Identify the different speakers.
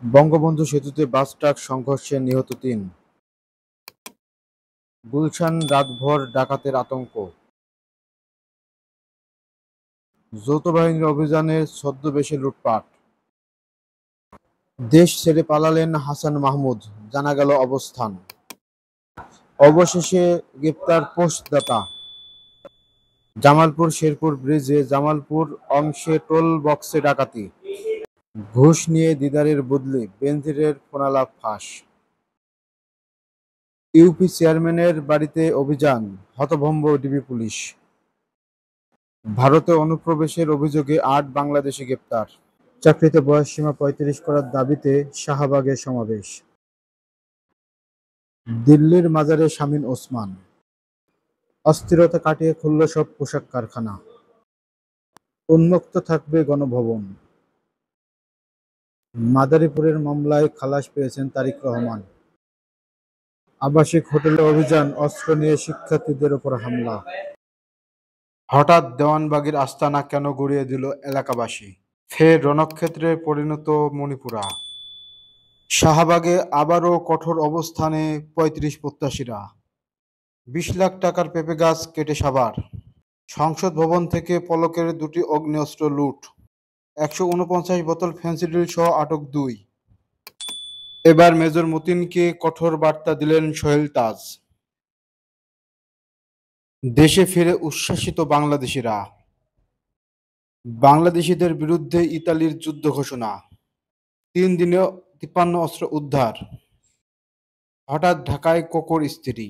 Speaker 1: বঙ্গবন্ধু সেতুতে bus truck সংঘর্ষে নিহত ৩। গুলশান রাতভর ডাকাতের আতঙ্ক, যৌথ বাহিনীর অভিযানে ছদ্মবেশে লুটপাট। দেশ ছেড়ে পালালেন হাসান মাহমুদ, জানা গেল অবস্থান। অবশেষে গ্রেপ্তার পোস্টদাতা। জামালপুর শেরপুর ব্রিজে জামালপুর অংশে টোল বক্সে ডাকাতি, ঘুষ নিয়ে দিদারের বদলি, বেনজিরের ফোনালাপ ফাঁস। ইউপি চেয়ারম্যানের বাড়িতে অভিযান, হতভম্ব ডিবি পুলিশ। ভারতে অনুপ্রবেশের অভিযোগে ৮ বাংলাদেশি গ্রেপ্তার। চাকরিতে বয়সসীমা ৩৫ করার দাবিতে শাহবাগে সমাবেশ। দিল্লির মাজারে শামীম ওসমান, অস্থিরতা কাটিয়ে খুলল সব পোশাক কারখানা। উন্মুক্ত থাকবে গণভবন। মাদারীপুরের মামলায় খালাস পেয়েছেন তারিক রহমান। আবাসিক হোটেলে অভিযান, অস্ত্র নিয়ে শিক্ষার্থীদের ওপর হামলা। হঠাৎ দেওয়ানবাগীর আস্তানা কেন গুড়িয়ে দিল এলাকাবাসী? ফের রণক্ষেত্রে পরিণত মণিপুরা। শাহবাগে আবারও কঠোর অবস্থানে ৩৫ প্রত্যাশীরা। ২০ লাখ টাকার পেঁপে গাছ কেটে সাভার। সংসদ ভবন থেকে পলকের ২টি অগ্নেয়াস্ত্র লুট। ১৪৯ বোতল ফেনসিডিল সহ আটক ২। এবার মেজর মতিনকে কঠোর বার্তা দিলেন সোহেল তাজ। দেশে ফিরে উচ্ছ্বসিত বাংলাদেশিরা। বাংলাদেশিদের বিরুদ্ধে ইতালির যুদ্ধ ঘোষণা। ৩ দিনে ৫৩ অস্ত্র উদ্ধার। হঠাৎ ঢাকায় কোকোর স্ত্রী।